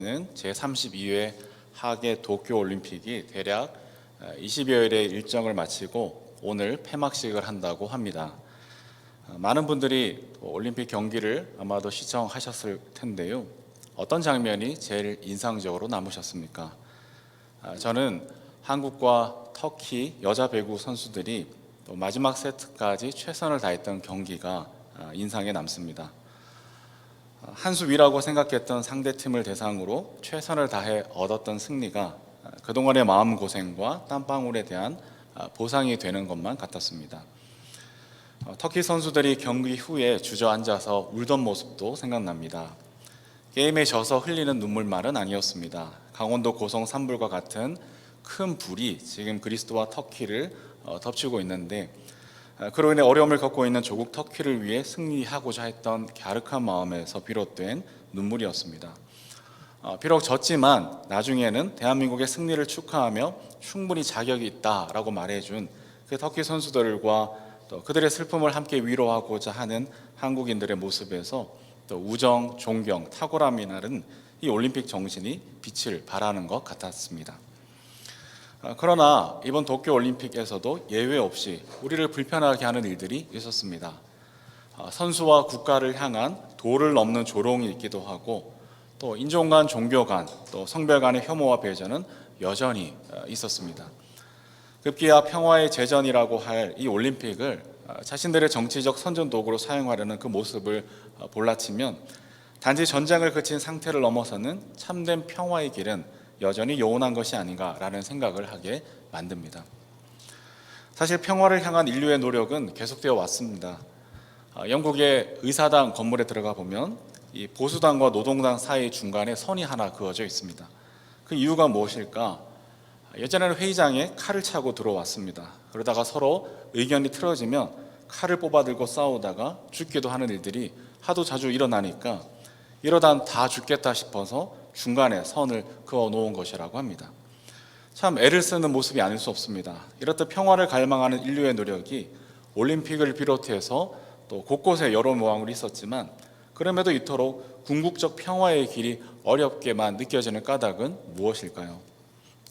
제32회 하계 도쿄올림픽이 대략 20여일의 일정을 마치고 오늘 폐막식을 한다고 합니다. 많은 분들이 올림픽 경기를 아마도 시청하셨을 텐데요. 어떤 장면이 제일 인상적으로 남으셨습니까? 저는 한국과 터키 여자 배구 선수들이 또 마지막 세트까지 최선을 다했던 경기가 인상에 남습니다. 한 수 위라고 생각했던 상대팀을 대상으로 최선을 다해 얻었던 승리가 그동안의 마음고생과 땀방울에 대한 보상이 되는 것만 같았습니다. 터키 선수들이 경기 후에 주저앉아서 울던 모습도 생각납니다. 게임에 져서 흘리는 눈물만은 아니었습니다. 강원도 고성 산불과 같은 큰 불이 지금 그리스와 터키를 덮치고 있는데, 그로 인해 어려움을 겪고 있는 조국 터키를 위해 승리하고자 했던 갸륵한 마음에서 비롯된 눈물이었습니다. 비록 졌지만 나중에는 대한민국의 승리를 축하하며 충분히 자격이 있다라고 말해준 그 터키 선수들과 또 그들의 슬픔을 함께 위로하고자 하는 한국인들의 모습에서 또 우정, 존경, 탁월함이 나른 이 올림픽 정신이 빛을 발하는 것 같았습니다. 그러나 이번 도쿄올림픽에서도 예외 없이 우리를 불편하게 하는 일들이 있었습니다. 선수와 국가를 향한 도를 넘는 조롱이 있기도 하고, 또 인종 간, 종교 간, 또 성별 간의 혐오와 배제는 여전히 있었습니다. 급기야 평화의 제전이라고 할 이 올림픽을 자신들의 정치적 선전 도구로 사용하려는 그 모습을 볼라치면 단지 전쟁을 그친 상태를 넘어서는 참된 평화의 길은 여전히 요원한 것이 아닌가라는 생각을 하게 만듭니다. 사실 평화를 향한 인류의 노력은 계속되어 왔습니다. 영국의 의사당 건물에 들어가 보면 이 보수당과 노동당 사이 중간에 선이 하나 그어져 있습니다. 그 이유가 무엇일까? 예전에는 회의장에 칼을 차고 들어왔습니다. 그러다가 서로 의견이 틀어지면 칼을 뽑아들고 싸우다가 죽기도 하는 일들이 하도 자주 일어나니까 이러다 다 죽겠다 싶어서 중간에 선을 그어 놓은 것이라고 합니다. 참 애를 쓰는 모습이 아닐 수 없습니다. 이렇듯 평화를 갈망하는 인류의 노력이 올림픽을 비롯해서 또 곳곳에 여러 모양으로 있었지만, 그럼에도 이토록 궁극적 평화의 길이 어렵게만 느껴지는 까닭은 무엇일까요?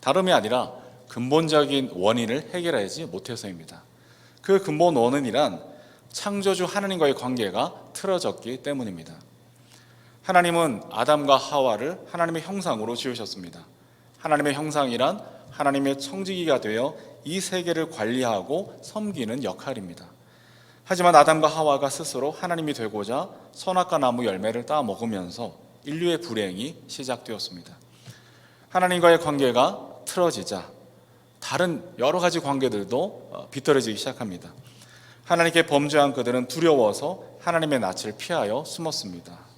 다름이 아니라 근본적인 원인을 해결하지 못해서입니다. 그 근본 원인이란 창조주 하나님과의 관계가 틀어졌기 때문입니다. 하나님은 아담과 하와를 하나님의 형상으로 지으셨습니다. 하나님의 형상이란 하나님의 청지기가 되어 이 세계를 관리하고 섬기는 역할입니다. 하지만 아담과 하와가 스스로 하나님이 되고자 선악과 나무 열매를 따 먹으면서 인류의 불행이 시작되었습니다. 하나님과의 관계가 틀어지자 다른 여러 가지 관계들도 비틀어지기 시작합니다. 하나님께 범죄한 그들은 두려워서 하나님의 낯을 피하여 숨었습니다.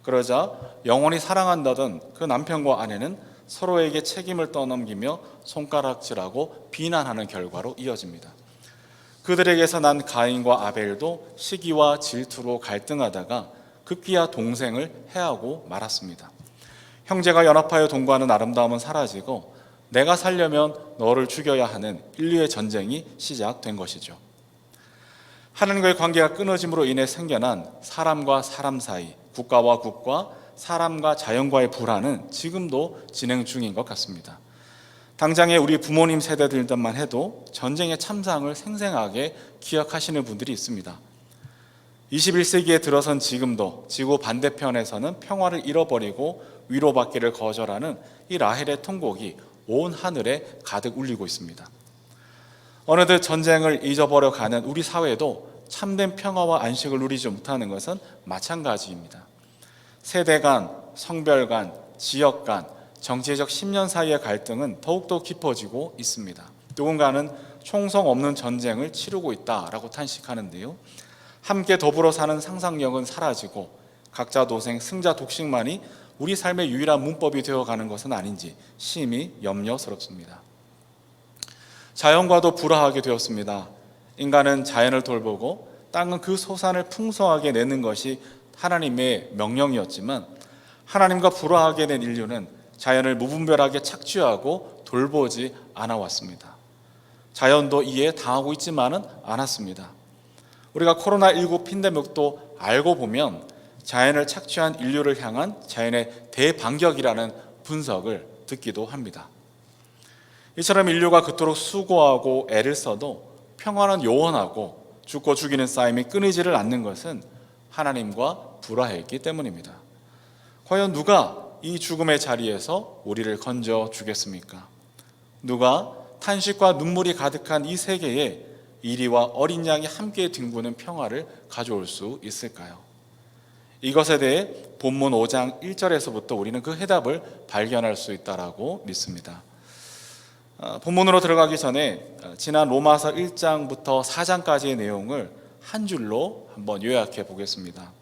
그러자 영원히 사랑한다던 그 남편과 아내는 서로에게 책임을 떠넘기며 손가락질하고 비난하는 결과로 이어집니다. 그들에게서 난 가인과 아벨도 시기와 질투로 갈등하다가 급기야 동생을 해하고 말았습니다. 형제가 연합하여 동거하는 아름다움은 사라지고 내가 살려면 너를 죽여야 하는 인류의 전쟁이 시작된 것이죠. 하나님과의 관계가 끊어짐으로 인해 생겨난 사람과 사람 사이, 국가와 국가, 사람과 자연과의 불화는 지금도 진행 중인 것 같습니다. 당장에 우리 부모님 세대들만 해도 전쟁의 참상을 생생하게 기억하시는 분들이 있습니다. 21세기에 들어선 지금도 지구 반대편에서는 평화를 잃어버리고 위로받기를 거절하는 이 라헬의 통곡이 온 하늘에 가득 울리고 있습니다. 어느덧 전쟁을 잊어버려 가는 우리 사회도 참된 평화와 안식을 누리지 못하는 것은 마찬가지입니다. 세대 간, 성별 간, 지역 간, 정치적 신념 사이의 갈등은 더욱더 깊어지고 있습니다. 누군가는 총성 없는 전쟁을 치르고 있다라고 탄식하는데요. 함께 더불어 사는 상상력은 사라지고 각자 도생, 승자 독식만이 우리 삶의 유일한 문법이 되어가는 것은 아닌지 심히 염려스럽습니다. 자연과도 불화하게 되었습니다. 인간은 자연을 돌보고 땅은 그 소산을 풍성하게 내는 것이 하나님의 명령이었지만, 하나님과 불화하게 된 인류는 자연을 무분별하게 착취하고 돌보지 않아왔습니다. 자연도 이에 당하고 있지만은 않았습니다. 우리가 코로나19 팬데믹도 알고 보면 자연을 착취한 인류를 향한 자연의 대반격이라는 분석을 듣기도 합니다. 이처럼 인류가 그토록 수고하고 애를 써도 평화는 요원하고 죽고 죽이는 싸움이 끊이지를 않는 것은 하나님과 불화했기 때문입니다. 과연 누가 이 죽음의 자리에서 우리를 건져 주겠습니까? 누가 탄식과 눈물이 가득한 이 세계에 이리와 어린 양이 함께 뒹구는 평화를 가져올 수 있을까요? 이것에 대해 본문 5장 1절에서부터 우리는 그 해답을 발견할 수 있다고 믿습니다. 본문으로 들어가기 전에 지난 로마서 1장부터 4장까지의 내용을 한 줄로 한번 요약해 보겠습니다.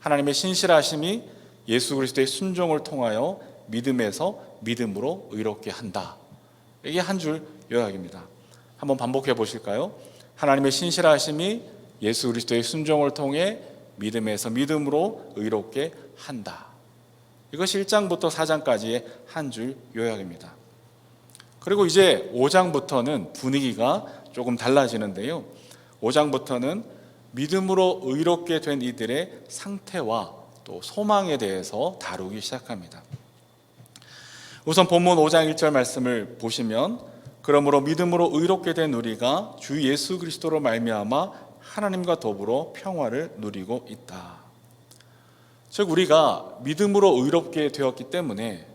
하나님의 신실하심이 예수 그리스도의 순종을 통하여 믿음에서 믿음으로 의롭게 한다. 이게 한 줄 요약입니다. 한번 반복해 보실까요? 하나님의 신실하심이 예수 그리스도의 순종을 통해 믿음에서 믿음으로 의롭게 한다. 이것이 1장부터 4장까지의 한 줄 요약입니다. 그리고 이제 5장부터는 분위기가 조금 달라지는데요. 5장부터는 믿음으로 의롭게 된 이들의 상태와 또 소망에 대해서 다루기 시작합니다. 우선 본문 5장 1절 말씀을 보시면, 그러므로 믿음으로 의롭게 된 우리가 주 예수 그리스도로 말미암아 하나님과 더불어 평화를 누리고 있다. 즉 우리가 믿음으로 의롭게 되었기 때문에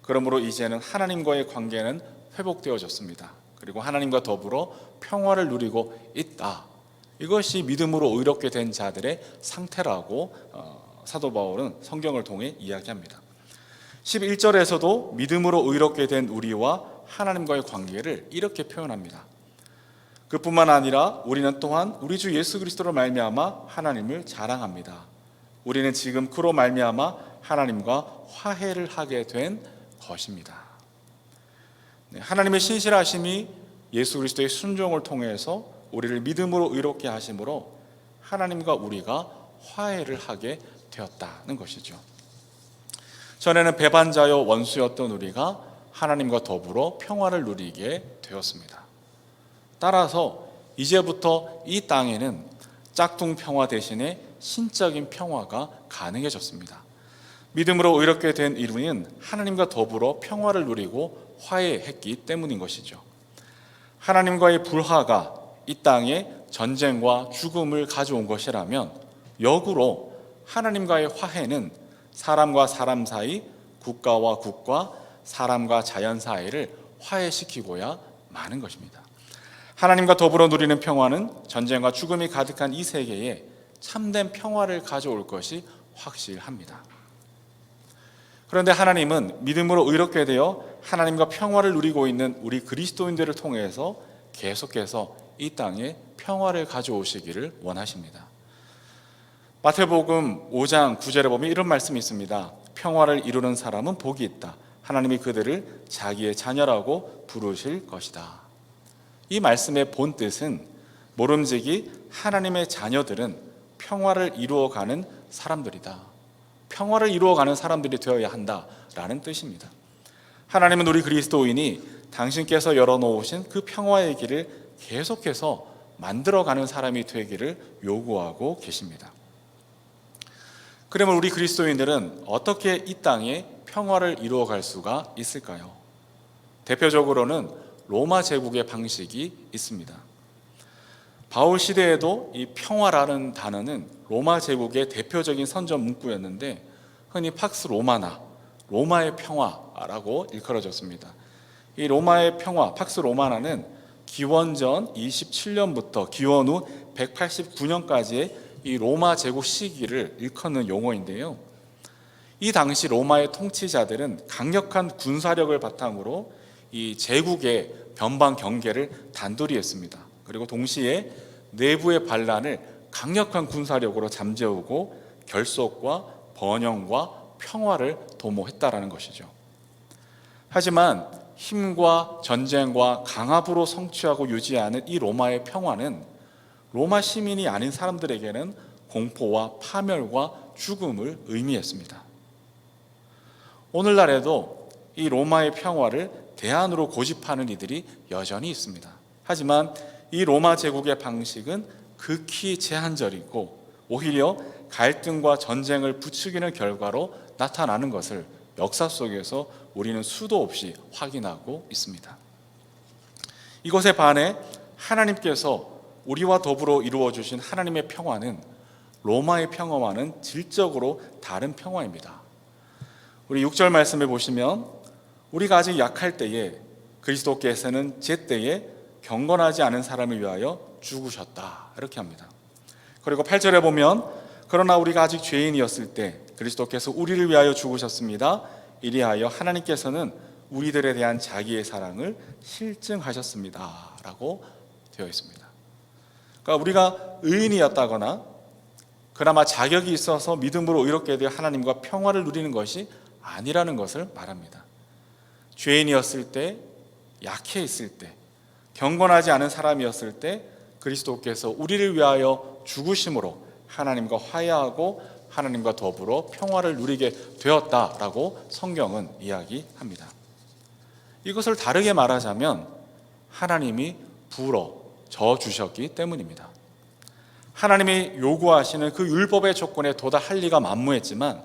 그러므로 이제는 하나님과의 관계는 회복되어졌습니다. 그리고 하나님과 더불어 평화를 누리고 있다. 이것이 믿음으로 의롭게 된 자들의 상태라고 사도 바울은 성경을 통해 이야기합니다. 11절에서도 믿음으로 의롭게 된 우리와 하나님과의 관계를 이렇게 표현합니다. 그뿐만 아니라 우리는 또한 우리 주 예수 그리스도로 말미암아 하나님을 자랑합니다. 우리는 지금 그로 말미암아 하나님과 화해를 하게 된 것입니다. 하나님의 신실하심이 예수 그리스도의 순종을 통해서 우리를 믿음으로 의롭게 하심으로 하나님과 우리가 화해를 하게 되었다는 것이죠. 전에는 배반자여 원수였던 우리가 하나님과 더불어 평화를 누리게 되었습니다. 따라서 이제부터 이 땅에는 짝퉁 평화 대신에 신적인 평화가 가능해졌습니다. 믿음으로 의롭게 된 이들은 하나님과 더불어 평화를 누리고 화해했기 때문인 것이죠. 하나님과의 불화가 이 땅에 전쟁과 죽음을 가져온 것이라면 역으로 하나님과의 화해는 사람과 사람 사이, 국가와 국가, 사람과 자연 사이를 화해시키고야 마는 것입니다. 하나님과 더불어 누리는 평화는 전쟁과 죽음이 가득한 이 세계에 참된 평화를 가져올 것이 확실합니다. 그런데 하나님은 믿음으로 의롭게 되어 하나님과 평화를 누리고 있는 우리 그리스도인들을 통해서 계속해서 이 땅에 평화를 가져오시기를 원하십니다. 마태복음 5장 9절에 보면 이런 말씀이 있습니다. 평화를 이루는 사람은 복이 있다. 하나님이 그들을 자기의 자녀라고 부르실 것이다. 이 말씀의 본 뜻은 모름지기 하나님의 자녀들은 평화를 이루어가는 사람들이다. 평화를 이루어가는 사람들이 되어야 한다라는 뜻입니다. 하나님은 우리 그리스도인이 당신께서 열어놓으신 그 평화의 길을 계속해서 만들어가는 사람이 되기를 요구하고 계십니다. 그러면 우리 그리스도인들은 어떻게 이 땅에 평화를 이루어갈 수가 있을까요? 대표적으로는 로마 제국의 방식이 있습니다. 바울 시대에도 이 평화라는 단어는 로마 제국의 대표적인 선전 문구였는데 흔히 팍스 로마나, 로마의 평화라고 일컬어졌습니다. 이 로마의 평화, 팍스 로마나는 기원전 27년부터 기원 후 189년까지의 이 로마 제국 시기를 일컫는 용어인데요. 이 당시 로마의 통치자들은 강력한 군사력을 바탕으로 이 제국의 변방 경계를 단돌이 했습니다. 그리고 동시에 내부의 반란을 강력한 군사력으로 잠재우고 결속과 번영과 평화를 도모했다라는 것이죠. 하지만 힘과 전쟁과 강압으로 성취하고 유지하는 이 로마의 평화는 로마 시민이 아닌 사람들에게는 공포와 파멸과 죽음을 의미했습니다. 오늘날에도 이 로마의 평화를 대안으로 고집하는 이들이 여전히 있습니다. 하지만 이 로마 제국의 방식은 극히 제한적이고 오히려 갈등과 전쟁을 부추기는 결과로 나타나는 것을 역사 속에서 우리는 수도 없이 확인하고 있습니다. 이것에 반해 하나님께서 우리와 더불어 이루어 주신 하나님의 평화는 로마의 평화와는 질적으로 다른 평화입니다. 우리 6절 말씀을 보시면 우리가 아직 약할 때에 그리스도께서는 제때에 경건하지 않은 사람을 위하여 죽으셨다, 이렇게 합니다. 그리고 8절에 보면 그러나 우리가 아직 죄인이었을 때 그리스도께서 우리를 위하여 죽으셨습니다. 이리하여 하나님께서는 우리들에 대한 자기의 사랑을 실증하셨습니다 라고 되어 있습니다. 그러니까 우리가 의인이었다거나 그나마 자격이 있어서 믿음으로 의롭게 되어 하나님과 평화를 누리는 것이 아니라는 것을 말합니다. 죄인이었을 때, 약해 있을 때, 경건하지 않은 사람이었을 때 그리스도께서 우리를 위하여 죽으심으로 하나님과 화해하고 하나님과 더불어 평화를 누리게 되었다라고 성경은 이야기합니다. 이것을 다르게 말하자면 하나님이 불어 져주셨기 때문입니다. 하나님이 요구하시는 그 율법의 조건에 도달할 리가 만무했지만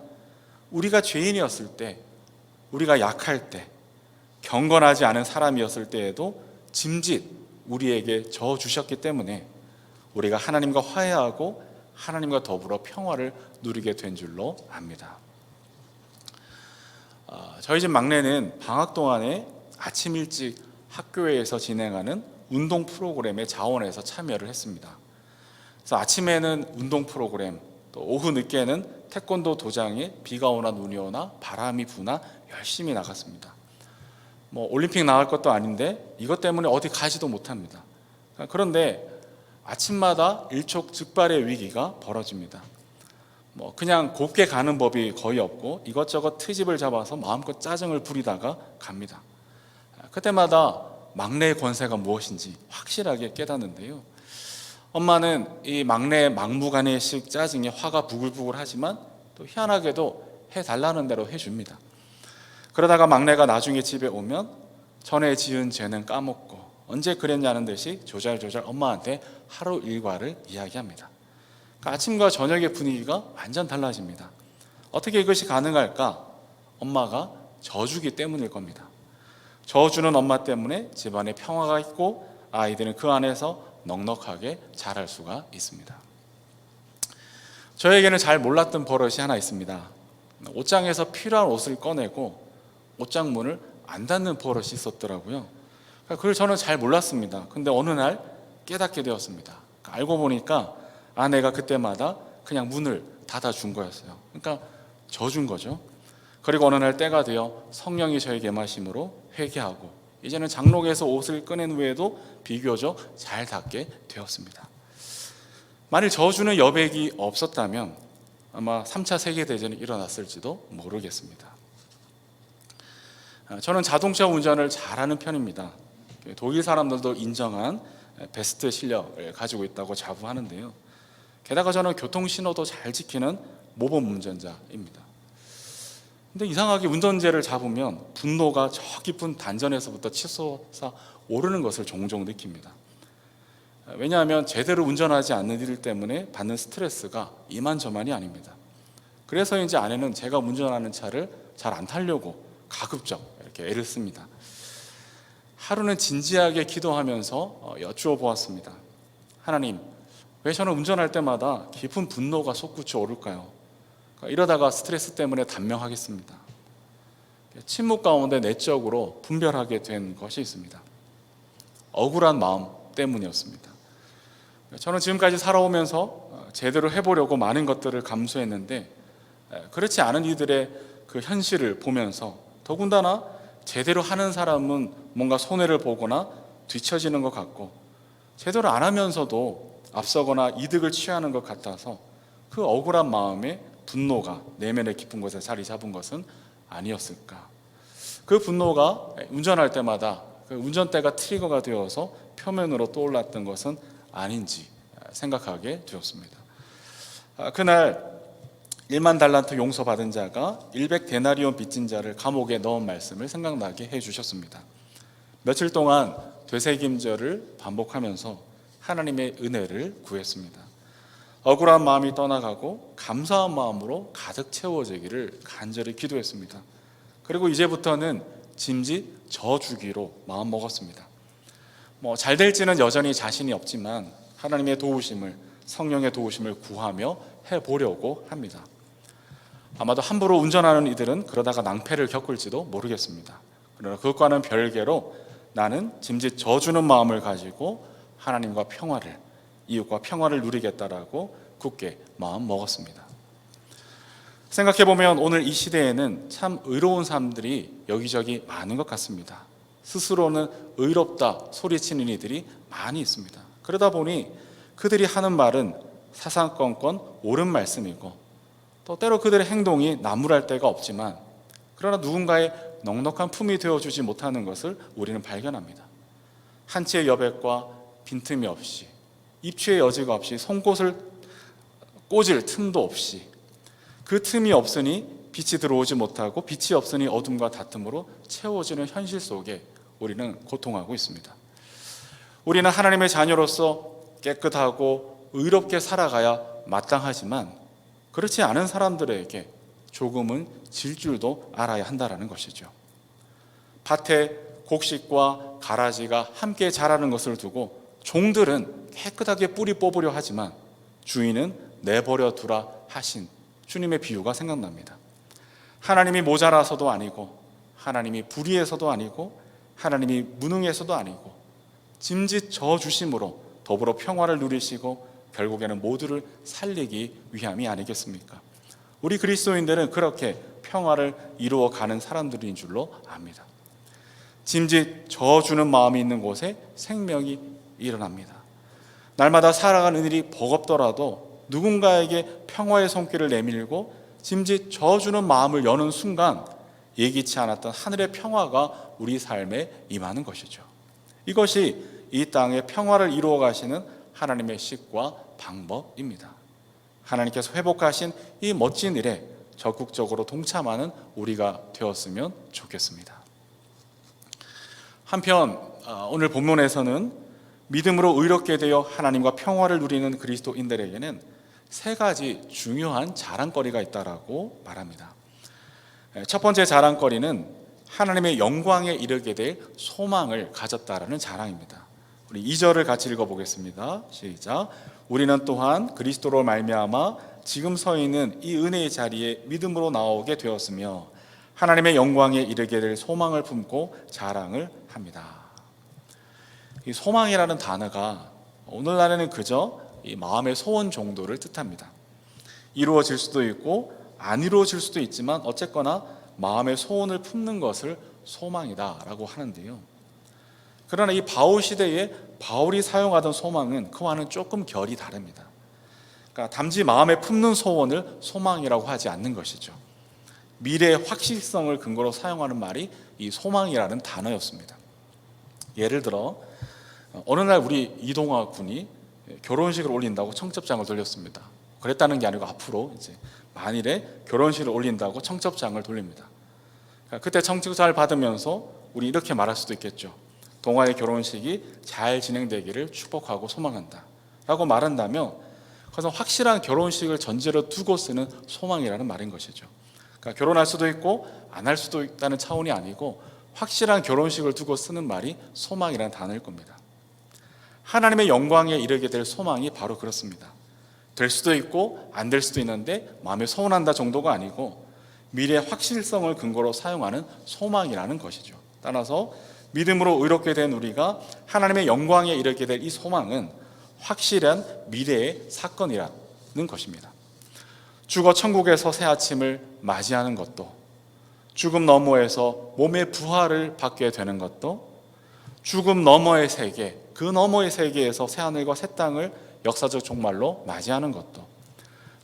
우리가 죄인이었을 때, 우리가 약할 때, 경건하지 않은 사람이었을 때에도 짐짓 우리에게 져주셨기 때문에 우리가 하나님과 화해하고 하나님과 더불어 평화를 누리게 된 줄로 압니다. 저희 집 막내는 방학 동안에 아침 일찍 학교에서 진행하는 운동 프로그램에 자원해서 참여를 했습니다. 그래서 아침에는 운동 프로그램, 또 오후 늦게는 태권도 도장에 비가 오나 눈이 오나 바람이 부나 열심히 나갔습니다. 올림픽 나갈 것도 아닌데 이것 때문에 어디 가지도 못합니다. 그런데 아침마다 일촉즉발의 위기가 벌어집니다. 그냥 곱게 가는 법이 거의 없고 이것저것 트집을 잡아서 마음껏 짜증을 부리다가 갑니다. 그때마다 막내의 권세가 무엇인지 확실하게 깨닫는데요. 엄마는 이 막내의 막무가내식 짜증에 화가 부글부글 하지만 또 희한하게도 해달라는 대로 해줍니다. 그러다가 막내가 나중에 집에 오면 전에 지은 죄는 까먹고 언제 그랬냐는 듯이 조잘조잘 엄마한테 하루 일과를 이야기합니다. 그러니까 아침과 저녁의 분위기가 완전 달라집니다. 어떻게 이것이 가능할까? 엄마가 져주기 때문일 겁니다. 져주는 엄마 때문에 집안에 평화가 있고 아이들은 그 안에서 넉넉하게 자랄 수가 있습니다. 저에게는 잘 몰랐던 버릇이 하나 있습니다. 옷장에서 필요한 옷을 꺼내고 옷장 문을 안 닫는 버릇이 있었더라고요. 그걸 저는 잘 몰랐습니다. 근데 어느 날 깨닫게 되었습니다. 알고 보니까 아내가 그때마다 그냥 문을 닫아준 거였어요. 그러니까 져준 거죠. 그리고 어느 날 때가 되어 성령이 저에게 임하심으로 회개하고 이제는 장롱에서 옷을 꺼낸 후에도 비교적 잘 닫게 되었습니다. 만일 져주는 여백이 없었다면 아마 3차 세계대전이 일어났을지도 모르겠습니다. 저는 자동차 운전을 잘하는 편입니다. 독일 사람들도 인정한 베스트 실력을 가지고 있다고 자부하는데요. 게다가 저는 교통신호도 잘 지키는 모범 운전자입니다. 근데 이상하게 운전재를 잡으면 분노가 저 깊은 단전에서부터 치솟아 오르는 것을 종종 느낍니다. 왜냐하면 제대로 운전하지 않는 일 때문에 받는 스트레스가 이만저만이 아닙니다. 그래서 이제 아내는 제가 운전하는 차를 잘 안 타려고 가급적 이렇게 애를 씁니다. 하루는 진지하게 기도하면서 여쭈어 보았습니다. 하나님, 왜 저는 운전할 때마다 깊은 분노가 솟구쳐 오를까요? 이러다가 스트레스 때문에 단명하겠습니다. 침묵 가운데 내적으로 분별하게 된 것이 있습니다. 억울한 마음 때문이었습니다. 저는 지금까지 살아오면서 제대로 해보려고 많은 것들을 감수했는데 그렇지 않은 이들의 그 현실을 보면서 더군다나 제대로 하는 사람은 뭔가 손해를 보거나 뒤처지는 것 같고 제대로 안 하면서도 앞서거나 이득을 취하는 것 같아서 그 억울한 마음에 분노가 내면의 깊은 곳에 자리 잡은 것은 아니었을까. 그 분노가 운전할 때마다 그 운전대가 트리거가 되어서 표면으로 떠올랐던 것은 아닌지 생각하게 되었습니다. 그날 1만 달란트 용서받은 자가 100데나리온 빚진 자를 감옥에 넣은 말씀을 생각나게 해주셨습니다. 며칠 동안 되새김절을 반복하면서 하나님의 은혜를 구했습니다. 억울한 마음이 떠나가고 감사한 마음으로 가득 채워지기를 간절히 기도했습니다. 그리고 이제부터는 짐짓 져주기로 마음먹었습니다. 잘 될지는 여전히 자신이 없지만 하나님의 도우심을, 성령의 도우심을 구하며 해보려고 합니다. 아마도 함부로 운전하는 이들은 그러다가 낭패를 겪을지도 모르겠습니다. 그러나 그것과는 별개로 나는 짐짓 져주는 마음을 가지고 하나님과 평화를, 이웃과 평화를 누리겠다라고 굳게 마음 먹었습니다. 생각해보면 오늘 이 시대에는 참 의로운 사람들이 여기저기 많은 것 같습니다. 스스로는 의롭다 소리치는 이들이 많이 있습니다. 그러다 보니 그들이 하는 말은 사사건건 옳은 말씀이고 또 때로 그들의 행동이 나무랄 데가 없지만 그러나 누군가의 넉넉한 품이 되어주지 못하는 것을 우리는 발견합니다. 한 치의 여백과 빈틈이 없이, 입추의 여지가 없이, 송곳을 꽂을 틈도 없이, 그 틈이 없으니 빛이 들어오지 못하고 빛이 없으니 어둠과 다툼으로 채워지는 현실 속에 우리는 고통하고 있습니다. 우리는 하나님의 자녀로서 깨끗하고 의롭게 살아가야 마땅하지만 그렇지 않은 사람들에게 조금은 질 줄도 알아야 한다는 것이죠. 밭에 곡식과 가라지가 함께 자라는 것을 두고 종들은 깨끗하게 뿌리 뽑으려 하지만 주인은 내버려 두라 하신 주님의 비유가 생각납니다. 하나님이 모자라서도 아니고 하나님이 불의해서도 아니고 하나님이 무능해서도 아니고 짐짓 져주심으로 더불어 평화를 누리시고 결국에는 모두를 살리기 위함이 아니겠습니까? 우리 그리스도인들은 그렇게 평화를 이루어가는 사람들인 줄로 압니다. 짐짓 져주는 마음이 있는 곳에 생명이 일어납니다. 날마다 살아가는 일이 버겁더라도 누군가에게 평화의 손길을 내밀고 짐짓 져주는 마음을 여는 순간 예기치 않았던 하늘의 평화가 우리 삶에 임하는 것이죠. 이것이 이 땅에 평화를 이루어 가시는 하나님의 식과 방법입니다. 하나님께서 회복하신 이 멋진 일에 적극적으로 동참하는 우리가 되었으면 좋겠습니다. 한편 오늘 본문에서는 믿음으로 의롭게 되어 하나님과 평화를 누리는 그리스도인들에게는 세 가지 중요한 자랑거리가 있다라고 말합니다. 첫 번째 자랑거리는 하나님의 영광에 이르게 될 소망을 가졌다라는 자랑입니다. 우리 2절을 같이 읽어보겠습니다. 시작. 우리는 또한 그리스도로 말미암아 지금 서 있는 이 은혜의 자리에 믿음으로 나오게 되었으며 하나님의 영광에 이르게 될 소망을 품고 자랑을 합니다. 이 소망이라는 단어가 오늘날에는 그저 이 마음의 소원 정도를 뜻합니다. 이루어질 수도 있고 안 이루어질 수도 있지만 어쨌거나 마음의 소원을 품는 것을 소망이다라고 하는데요. 그러나 이 바울 시대에 바울이 사용하던 소망은 그와는 조금 결이 다릅니다. 그러니까 단지 마음에 품는 소원을 소망이라고 하지 않는 것이죠. 미래의 확실성을 근거로 사용하는 말이 이 소망이라는 단어였습니다. 예를 들어 어느 날 우리 이동화 군이 결혼식을 올린다고 청첩장을 돌렸습니다. 그랬다는 게 아니고 앞으로 이제 만일에 결혼식을 올린다고 청첩장을 돌립니다. 그때 청첩장을 받으면서 우리 이렇게 말할 수도 있겠죠. 동아의 결혼식이 잘 진행되기를 축복하고 소망한다 라고 말한다면 그것은 확실한 결혼식을 전제로 두고 쓰는 소망이라는 말인 것이죠. 그러니까 결혼할 수도 있고 안 할 수도 있다는 차원이 아니고 확실한 결혼식을 두고 쓰는 말이 소망이라는 단어일 겁니다. 하나님의 영광에 이르게 될 소망이 바로 그렇습니다. 될 수도 있고 안 될 수도 있는데 마음에 소원한다 정도가 아니고 미래의 확실성을 근거로 사용하는 소망이라는 것이죠. 따라서 믿음으로 의롭게 된 우리가 하나님의 영광에 이르게 될 이 소망은 확실한 미래의 사건이라는 것입니다. 죽어 천국에서 새 아침을 맞이하는 것도, 죽음 너머에서 몸의 부활을 받게 되는 것도, 죽음 너머의 세계, 그 너머의 세계에서 새하늘과 새 땅을 역사적 종말로 맞이하는 것도,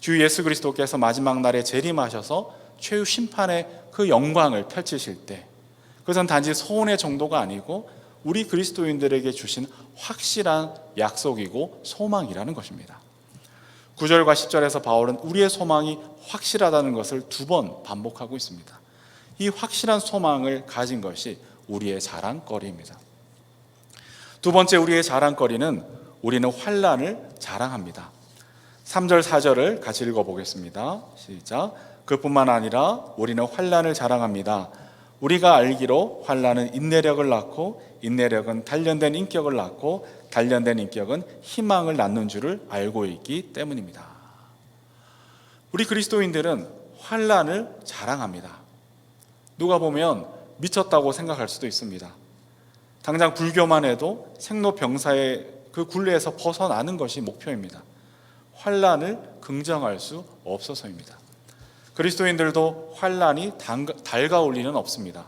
주 예수 그리스도께서 마지막 날에 재림하셔서 최후 심판의 그 영광을 펼치실 때 그것은 단지 소원의 정도가 아니고 우리 그리스도인들에게 주신 확실한 약속이고 소망이라는 것입니다. 9절과 10절에서 바울은 우리의 소망이 확실하다는 것을 2번 반복하고 있습니다. 이 확실한 소망을 가진 것이 우리의 자랑거리입니다. 두 번째 우리의 자랑거리는 우리는 환난을 자랑합니다. 3절 4절을 같이 읽어보겠습니다. 시작. 그뿐만 아니라 우리는 환난을 자랑합니다. 우리가 알기로 환난은 인내력을 낳고 인내력은 단련된 인격을 낳고 단련된 인격은 희망을 낳는 줄을 알고 있기 때문입니다. 우리 그리스도인들은 환난을 자랑합니다. 누가 보면 미쳤다고 생각할 수도 있습니다. 당장 불교만 해도 생로병사의 그 굴레에서 벗어나는 것이 목표입니다. 환난을 긍정할 수 없어서입니다. 그리스도인들도 환난이 달가올 리는 없습니다.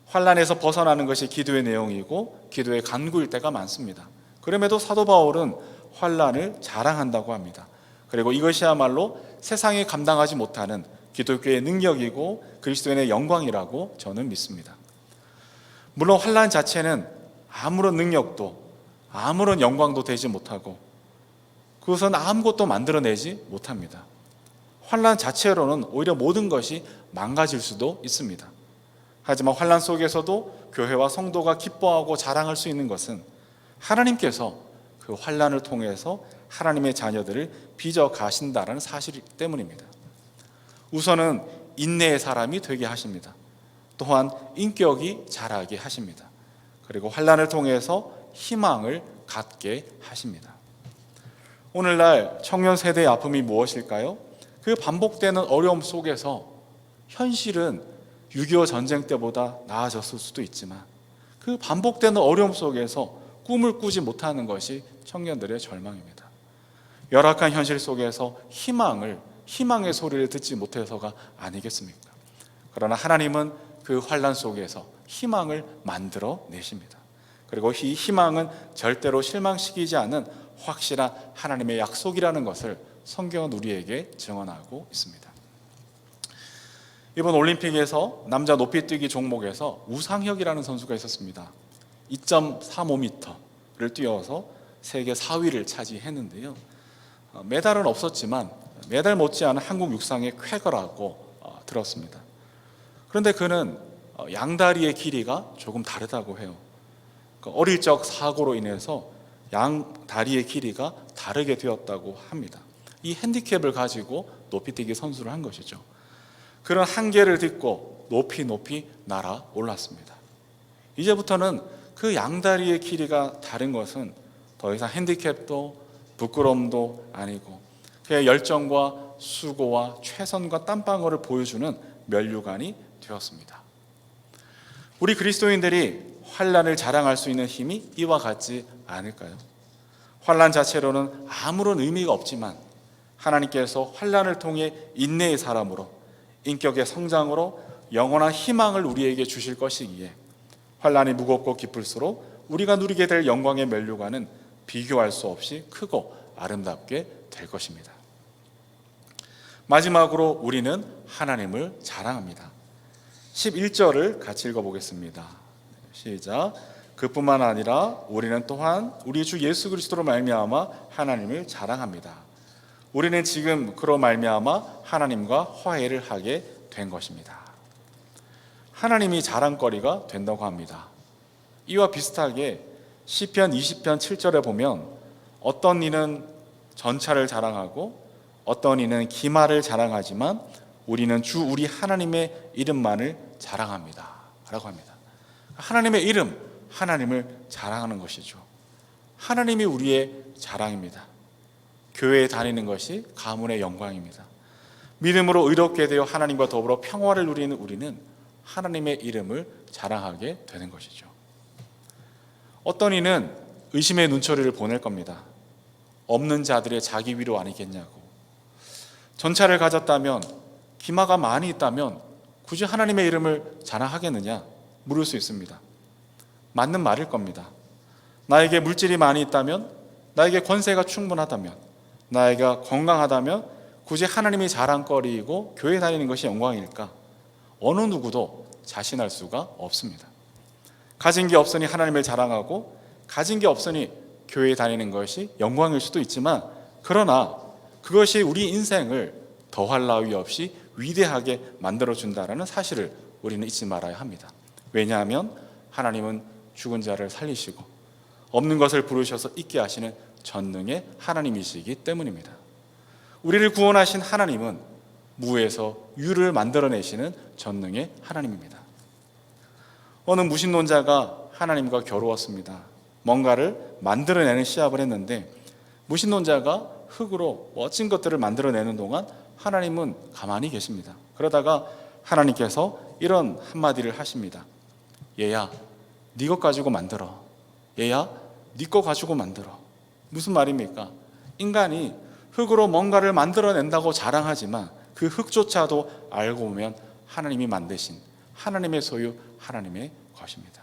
환난에서 벗어나는 것이 기도의 내용이고 기도의 간구일 때가 많습니다. 그럼에도 사도 바울은 환난을 자랑한다고 합니다. 그리고 이것이야말로 세상이 감당하지 못하는 기독교의 능력이고 그리스도인의 영광이라고 저는 믿습니다. 물론 환난 자체는 아무런 능력도 아무런 영광도 되지 못하고 그것은 아무것도 만들어내지 못합니다. 환난 자체로는 오히려 모든 것이 망가질 수도 있습니다. 하지만 환난 속에서도 교회와 성도가 기뻐하고 자랑할 수 있는 것은 하나님께서 그 환난을 통해서 하나님의 자녀들을 빚어 가신다는 사실 때문입니다. 우선은 인내의 사람이 되게 하십니다. 또한 인격이 자라게 하십니다. 그리고 환난을 통해서 희망을 갖게 하십니다. 오늘날 청년 세대의 아픔이 무엇일까요? 그 반복되는 어려움 속에서 현실은 6.25 전쟁 때보다 나아졌을 수도 있지만 그 반복되는 어려움 속에서 꿈을 꾸지 못하는 것이 청년들의 절망입니다. 열악한 현실 속에서 희망의 소리를 듣지 못해서가 아니겠습니까? 그러나 하나님은 그 환난 속에서 희망을 만들어 내십니다. 그리고 이 희망은 절대로 실망시키지 않는 확실한 하나님의 약속이라는 것을 성경은 우리에게 증언하고 있습니다. 이번 올림픽에서 남자 높이뛰기 종목에서 우상혁이라는 선수가 있었습니다. 2.35m를 뛰어서 세계 4위를 차지했는데요. 메달은 없었지만 메달 못지않은 한국 육상의 쾌거라고 들었습니다. 그런데 그는 양다리의 길이가 조금 다르다고 해요. 어릴 적 사고로 인해서 양다리의 길이가 다르게 되었다고 합니다. 이 핸디캡을 가지고 높이뛰기 선수를 한 것이죠. 그런 한계를 딛고 높이 날아 올랐습니다. 이제부터는 그 양다리의 길이가 다른 것은 더 이상 핸디캡도 부끄러움도 아니고 그의 열정과 수고와 최선과 땀방울을 보여주는 면류관이 되었습니다. 우리 그리스도인들이 환난을 자랑할 수 있는 힘이 이와 같지 않을까요? 환난 자체로는 아무런 의미가 없지만 하나님께서 환난을 통해 인내의 사람으로 인격의 성장으로 영원한 희망을 우리에게 주실 것이기에 환난이 무겁고 깊을수록 우리가 누리게 될 영광의 면류관은 비교할 수 없이 크고 아름답게 될 것입니다. 마지막으로 우리는 하나님을 자랑합니다. 11절을 같이 읽어보겠습니다. 시작. 그뿐만 아니라 우리는 또한 우리 주 예수 그리스도로 말미암아 하나님을 자랑합니다. 우리는 지금 그로 말미암아 하나님과 화해를 하게 된 것입니다. 하나님이 자랑거리가 된다고 합니다. 이와 비슷하게 시편 20편 7절에 보면 어떤 이는 전차를 자랑하고 어떤 이는 기마를 자랑하지만 우리는 주 우리 하나님의 이름만을 자랑합니다 라고 합니다. 하나님의 이름, 하나님을 자랑하는 것이죠. 하나님이 우리의 자랑입니다. 교회에 다니는 것이 가문의 영광입니다. 믿음으로 의롭게 되어 하나님과 더불어 평화를 누리는 우리는 하나님의 이름을 자랑하게 되는 것이죠. 어떤 이는 의심의 눈초리를 보낼 겁니다. 없는 자들의 자기 위로 아니겠냐고. 전차를 가졌다면, 기마가 많이 있다면 굳이 하나님의 이름을 자랑하겠느냐 물을 수 있습니다. 맞는 말일 겁니다. 나에게 물질이 많이 있다면, 나에게 권세가 충분하다면, 나에게 건강하다면 굳이 하나님이 자랑거리이고 교회 다니는 것이 영광일까? 어느 누구도 자신할 수가 없습니다. 가진 게 없으니 하나님을 자랑하고 가진 게 없으니 교회에 다니는 것이 영광일 수도 있지만, 그러나 그것이 우리 인생을 더할 나위 없이 위대하게 만들어준다는 사실을 우리는 잊지 말아야 합니다. 왜냐하면 하나님은 죽은 자를 살리시고 없는 것을 부르셔서 있게 하시는 전능의 하나님이시기 때문입니다. 우리를 구원하신 하나님은 무에서 유를 만들어내시는 전능의 하나님입니다. 어느 무신론자가 하나님과 겨루었습니다. 뭔가를 만들어내는 시합을 했는데 무신론자가 흙으로 멋진 것들을 만들어내는 동안 하나님은 가만히 계십니다. 그러다가 하나님께서 이런 한마디를 하십니다. 얘야, 네 것 가지고 만들어. 얘야, 네 거 가지고 만들어. 무슨 말입니까? 인간이 흙으로 뭔가를 만들어낸다고 자랑하지만 그 흙조차도 알고 보면 하나님이 만드신 하나님의 소유, 하나님의 것입니다.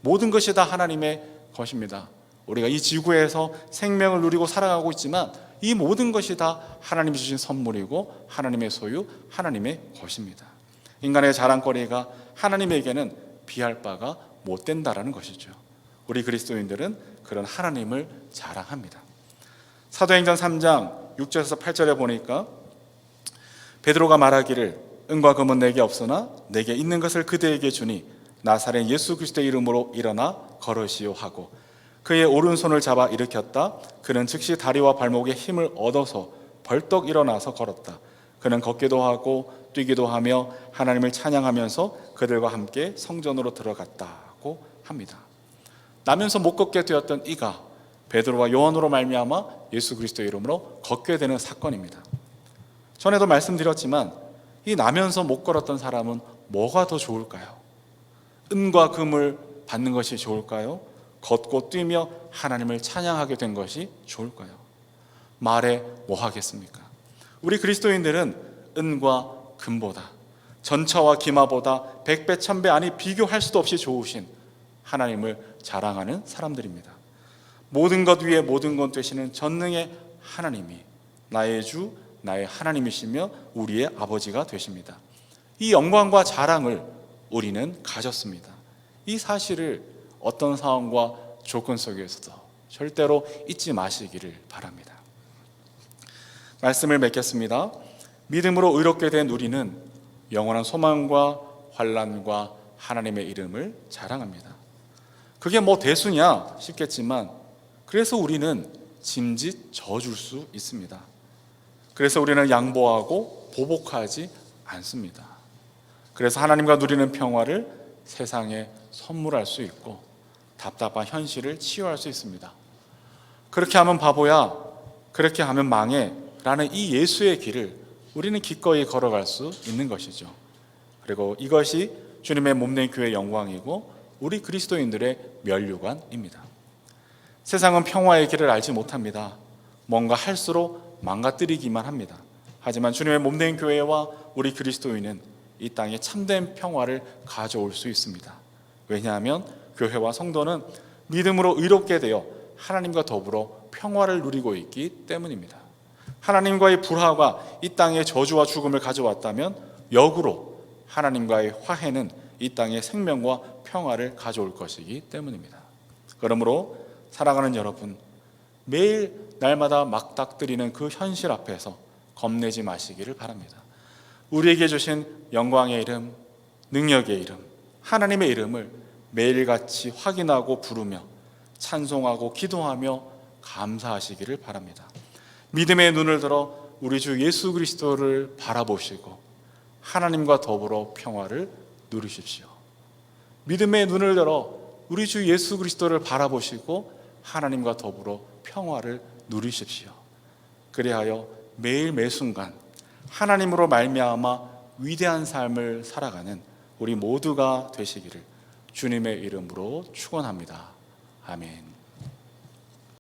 모든 것이 다 하나님의 것입니다. 우리가 이 지구에서 생명을 누리고 살아가고 있지만 이 모든 것이 다 하나님이 주신 선물이고 하나님의 소유, 하나님의 것입니다. 인간의 자랑거리가 하나님에게는 비할 바가 못 된다라는 것이죠. 우리 그리스도인들은 그런 하나님을 자랑합니다. 사도행전 3장 6절에서 8절에 보니까 베드로가 말하기를 은과 금은 내게 없으나 내게 있는 것을 그대에게 주니 나사렛 예수 그리스도의 이름으로 일어나 걸으시오 하고 그의 오른손을 잡아 일으켰다. 그는 즉시 다리와 발목에 힘을 얻어서 벌떡 일어나서 걸었다. 그는 걷기도 하고 뛰기도 하며 하나님을 찬양하면서 그들과 함께 성전으로 들어갔다고 합니다. 나면서 못 걷게 되었던 이가 베드로와 요한으로 말미암아 예수 그리스도의 이름으로 걷게 되는 사건입니다. 전에도 말씀드렸지만 이 나면서 못 걸었던 사람은 뭐가 더 좋을까요? 은과 금을 받는 것이 좋을까요? 걷고 뛰며 하나님을 찬양하게 된 것이 좋을까요? 말해 뭐 하겠습니까? 우리 그리스도인들은 은과 금보다 전처와 기마보다 백배 천배 아니 비교할 수도 없이 좋으신 하나님을 자랑하는 사람들입니다. 모든 것 위에 모든 것 되시는 전능의 하나님이 나의 주, 나의 하나님이시며 우리의 아버지가 되십니다. 이 영광과 자랑을 우리는 가졌습니다. 이 사실을 어떤 상황과 조건 속에서도 절대로 잊지 마시기를 바랍니다. 말씀을 맺겠습니다. 믿음으로 의롭게 된 우리는 영원한 소망과 환난과 하나님의 이름을 자랑합니다. 그게 뭐 대수냐 싶겠지만 그래서 우리는 짐짓 져줄 수 있습니다. 그래서 우리는 양보하고 보복하지 않습니다. 그래서 하나님과 누리는 평화를 세상에 선물할 수 있고 답답한 현실을 치유할 수 있습니다. 그렇게 하면 바보야, 그렇게 하면 망해 라는 이 예수의 길을 우리는 기꺼이 걸어갈 수 있는 것이죠. 그리고 이것이 주님의 몸된 교회의 영광이고 우리 그리스도인들의 면류관입니다. 세상은 평화의 길을 알지 못합니다. 뭔가 할수록 망가뜨리기만 합니다. 하지만 주님의 몸된 교회와 우리 그리스도인은 이 땅에 참된 평화를 가져올 수 있습니다. 왜냐하면 교회와 성도는 믿음으로 의롭게 되어 하나님과 더불어 평화를 누리고 있기 때문입니다. 하나님과의 불화가 이 땅에 저주와 죽음을 가져왔다면 역으로 하나님과의 화해는 이 땅에 생명과 평화를 가져올 것이기 때문입니다. 그러므로 사랑하는 여러분, 매일 날마다 막닥뜨리는 그 현실 앞에서 겁내지 마시기를 바랍니다. 우리에게 주신 영광의 이름, 능력의 이름, 하나님의 이름을 매일같이 확인하고 부르며 찬송하고 기도하며 감사하시기를 바랍니다. 믿음의 눈을 들어 우리 주 예수 그리스도를 바라보시고 하나님과 더불어 평화를 누리십시오. 믿음의 눈을 들어 우리 주 예수 그리스도를 바라보시고 하나님과 더불어 평화를 누리십시오. 그리하여 매일 매순간 하나님으로 말미암아 위대한 삶을 살아가는 우리 모두가 되시기를 주님의 이름으로 축원합니다. 아멘.